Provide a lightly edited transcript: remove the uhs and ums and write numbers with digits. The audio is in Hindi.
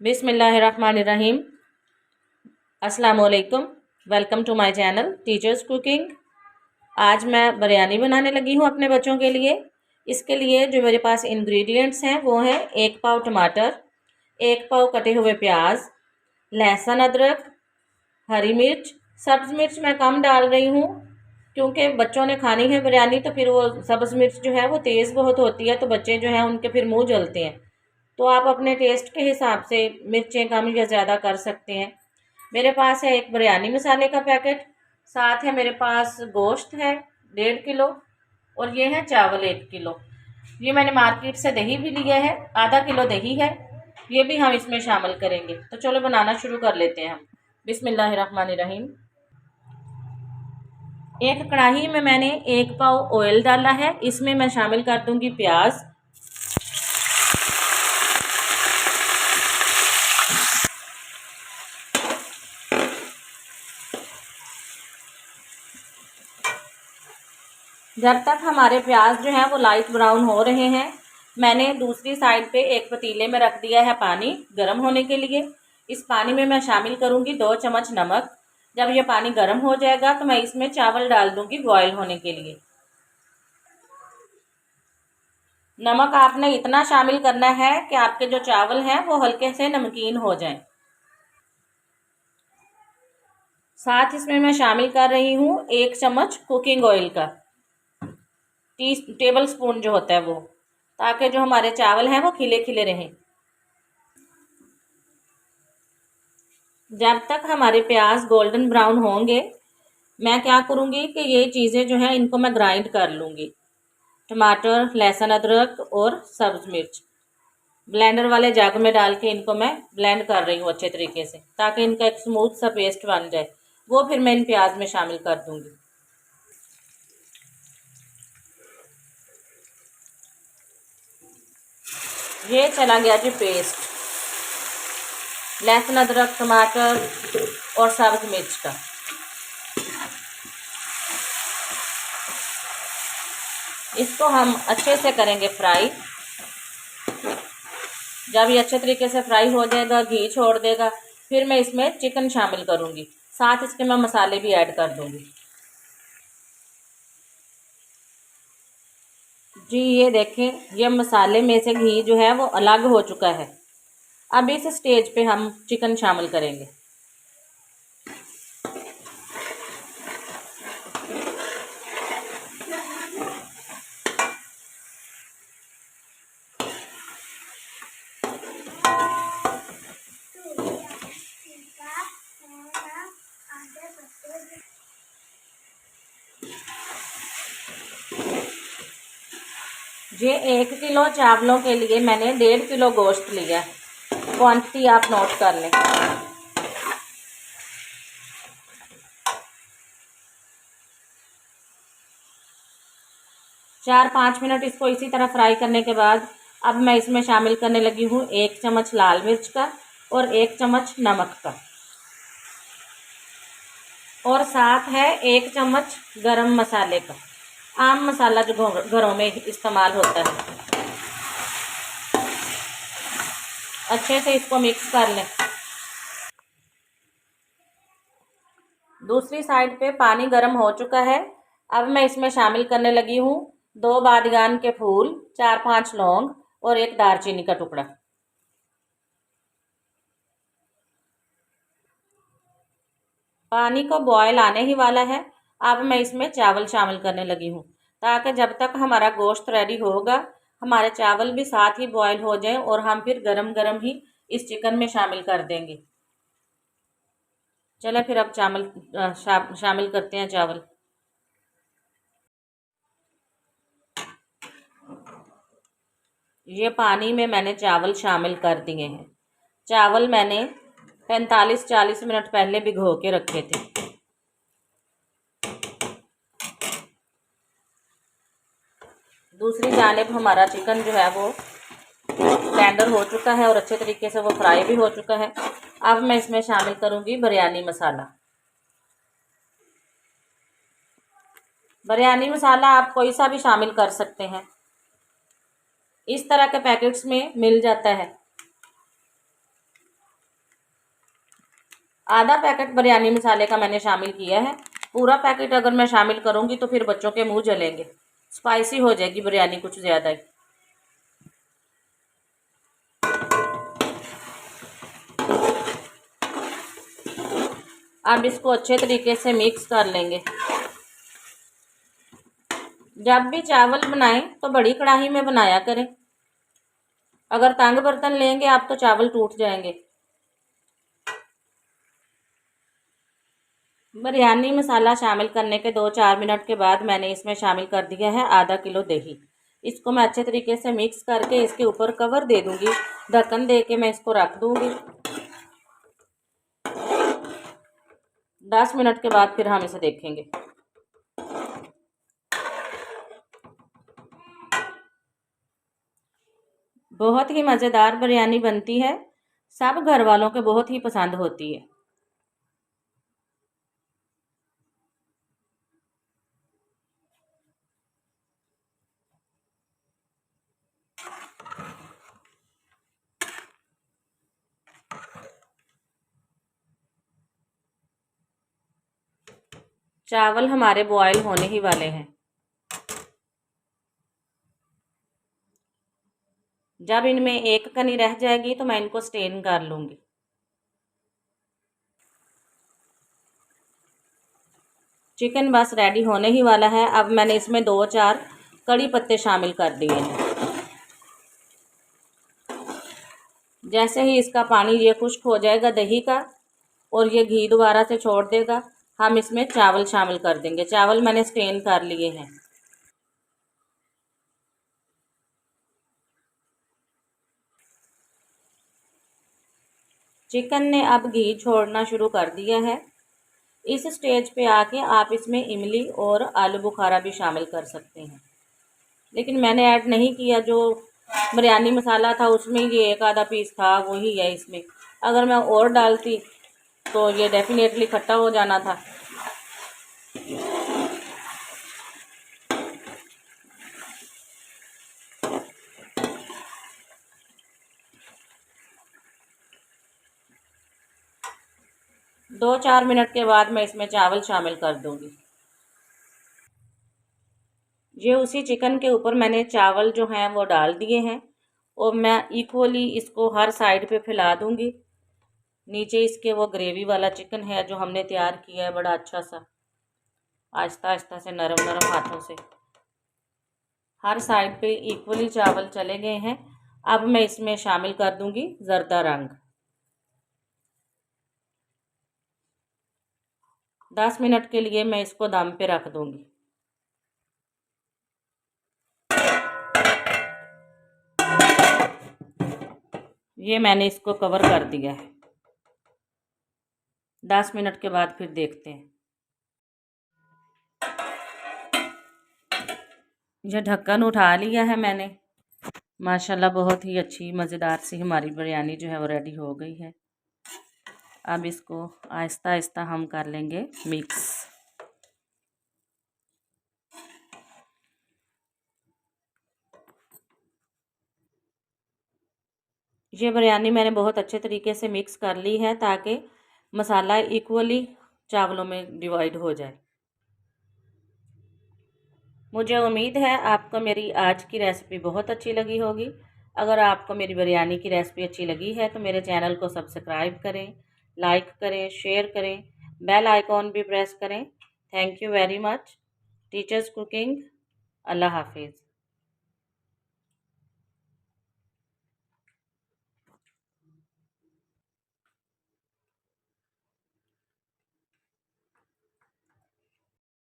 बिस्मिल्लाहिर्रहमानिर्रहीम। अस्सलामुअलैकुम। Welcome to my channel teachers cooking. आज मैं बिरयानी बनाने लगी हूँ अपने बच्चों के लिए। इसके लिए जो मेरे पास इंग्रेडिएंट्स हैं वो हैं 1 पाव टमाटर, 1 पाव कटे हुए प्याज, लहसुन, अदरक, हरी मिर्च। सब्ज़ मिर्च मैं कम डाल रही हूँ क्योंकि बच्चों ने खानी है बिरयानी, तो फिर वो सब्ज़ मिर्च जो है वो तेज़ बहुत होती है, तो बच्चे जो हैं उनके फिर मुँह जलते हैं। तो आप अपने टेस्ट के हिसाब से मिर्चें कम या ज़्यादा कर सकते हैं। मेरे पास है एक बिरयानी मसाले का पैकेट, साथ है मेरे पास गोश्त है 1.5 किलो, और ये है चावल 1 किलो। ये मैंने मार्केट से दही भी लिया है, आधा किलो दही है, ये भी हम इसमें शामिल करेंगे। तो चलो बनाना शुरू कर लेते हैं हम। बिस्मिल्लाहिर्रहमानिर्रहीम। एक कढ़ाई में मैंने 1 पाव ऑयल डाला है, इसमें मैं शामिल कर दूंगी प्याज। जब तक हमारे प्याज जो हैं वो लाइट ब्राउन हो रहे हैं, मैंने दूसरी साइड पे एक पतीले में रख दिया है पानी गर्म होने के लिए। इस पानी में मैं शामिल करूंगी 2 चम्मच नमक। जब ये पानी गर्म हो जाएगा तो मैं इसमें चावल डाल दूंगी बॉयल होने के लिए। नमक आपने इतना शामिल करना है कि आपके जो चावल हैं वो हल्के से नमकीन हो जाएं। साथ इसमें मैं शामिल कर रही हूँ 1 चम्मच कुकिंग ऑयल का, टेबल स्पून जो होता है वो, ताकि जो हमारे चावल हैं वो खिले खिले रहें। जब तक हमारे प्याज गोल्डन ब्राउन होंगे, मैं क्या करूँगी कि ये चीज़ें जो हैं इनको मैं ग्राइंड कर लूँगी। टमाटर, लहसुन, अदरक और सब्ज़ मिर्च ब्लेंडर वाले जग में डाल के इनको मैं ब्लेंड कर रही हूँ अच्छे तरीके से, ताकि इनका एक स्मूथ सा पेस्ट बन जाए। वो फिर मैं इन प्याज में शामिल कर दूँगी। ये चला गया जी पेस्ट, लहसुन, अदरक, टमाटर और सब्ज़ मिर्च का। इसको हम अच्छे से करेंगे फ्राई। जब ये अच्छे तरीके से फ्राई हो जाएगा, घी छोड़ देगा, फिर मैं इसमें चिकन शामिल करूँगी। साथ इसके मैं मसाले भी ऐड कर दूँगी। जी ये देखें, ये मसाले में से घी जो है वो अलग हो चुका है। अब इस स्टेज पे हम चिकन शामिल करेंगे। ये 1 किलो चावलों के लिए मैंने 1.5 किलो गोश्त लिया है। क्वांटिटी आप नोट कर लें। चार 5 मिनट इसको इसी तरह फ्राई करने के बाद अब मैं इसमें शामिल करने लगी हूँ 1 चम्मच लाल मिर्च का और 1 चम्मच नमक का, और साथ है 1 चम्मच गरम मसाले का, आम मसाला जो घरों में इस्तेमाल होता है। अच्छे से इसको मिक्स कर लें। दूसरी साइड पे पानी गर्म हो चुका है। अब मैं इसमें शामिल करने लगी हूँ 2 बादियान के फूल, 4-5 लौंग और 1 दालचीनी का टुकड़ा। पानी को बॉयल आने ही वाला है। अब मैं इसमें चावल शामिल करने लगी हूँ, ताकि जब तक हमारा गोश्त रेडी होगा हमारे चावल भी साथ ही बॉयल हो जाएं, और हम फिर गरम गरम ही इस चिकन में शामिल कर देंगे। चलो फिर अब शामिल करते हैं चावल। ये पानी में मैंने चावल शामिल कर दिए हैं। चावल मैंने 45-40 मिनट पहले भिगो के रखे थे। दूसरी जानिब हमारा चिकन जो है वो टेंडर हो चुका है और अच्छे तरीके से वो फ्राई भी हो चुका है। अब मैं इसमें शामिल करूँगी बिरयानी मसाला। बिरयानी मसाला आप कोई सा भी शामिल कर सकते हैं, इस तरह के पैकेट्स में मिल जाता है। आधा पैकेट बिरयानी मसाले का मैंने शामिल किया है। पूरा पैकेट अगर मैं शामिल करूँगी तो फिर बच्चों के मुंह जलेंगे, स्पाइसी हो जाएगी बिरयानी कुछ ज़्यादा ही। अब इसको अच्छे तरीके से मिक्स कर लेंगे। जब भी चावल बनाएं तो बड़ी कढ़ाई में बनाया करें। अगर तंग बर्तन लेंगे आप तो चावल टूट जाएंगे। बिरयानी मसाला शामिल करने के 2-4 मिनट के बाद मैंने इसमें शामिल कर दिया है आधा किलो दही। इसको मैं अच्छे तरीके से मिक्स करके इसके ऊपर कवर दे दूंगी, ढक्कन दे के मैं इसको रख दूंगी। 10 मिनट के बाद फिर हम इसे देखेंगे। बहुत ही मज़ेदार बिरयानी बनती है, सब घर वालों के बहुत ही पसंद होती है। चावल हमारे बॉयल होने ही वाले हैं। जब इनमें एक कनी रह जाएगी तो मैं इनको स्टेन कर लूँगी। चिकन बस रेडी होने ही वाला है। अब मैंने इसमें 2-4 कड़ी पत्ते शामिल कर दिए हैं। जैसे ही इसका पानी ये खुश्क हो जाएगा दही का और ये घी दोबारा से छोड़ देगा, हम इसमें चावल शामिल कर देंगे। चावल मैंने स्टेन कर लिए हैं। चिकन ने अब घी छोड़ना शुरू कर दिया है। इस स्टेज पे आके आप इसमें इमली और आलू बुखारा भी शामिल कर सकते हैं, लेकिन मैंने ऐड नहीं किया। जो बिरयानी मसाला था उसमें ये एक आधा पीस था, वही है इसमें। अगर मैं और डालती तो ये डेफिनेटली खट्टा हो जाना था। दो 4 मिनट के बाद मैं इसमें चावल शामिल कर दूंगी। ये उसी चिकन के ऊपर मैंने चावल जो हैं वो डाल दिए हैं और मैं इक्वली इसको हर साइड पे फैला दूंगी। नीचे इसके वो ग्रेवी वाला चिकन है जो हमने तैयार किया है, बड़ा अच्छा सा, आहिस्ता आहिस्ता से नरम नरम हाथों से हर साइड पे इक्वली चावल चले गए हैं। अब मैं इसमें शामिल कर दूंगी ज़र्दा रंग। 10 मिनट के लिए मैं इसको दम पे रख दूंगी। ये मैंने इसको कवर कर दिया है। 10 मिनट के बाद फिर देखते हैं। ये ढक्कन उठा लिया है मैंने। माशाल्लाह बहुत ही अच्छी मज़ेदार सी हमारी बिरयानी जो है वो रेडी हो गई है। अब इसको आहिस्ता आहिस्ता हम कर लेंगे मिक्स। ये बिरयानी मैंने बहुत अच्छे तरीके से मिक्स कर ली है ताकि मसाला इक्वली चावलों में डिवाइड हो जाए। मुझे उम्मीद है आपको मेरी आज की रेसिपी बहुत अच्छी लगी होगी। अगर आपको मेरी बिरयानी की रेसिपी अच्छी लगी है तो मेरे चैनल को सब्सक्राइब करें, लाइक करें, शेयर करें, बेल आइकॉन भी प्रेस करें। Thank you very much. Teachers cooking. अल्लाह हाफिज़।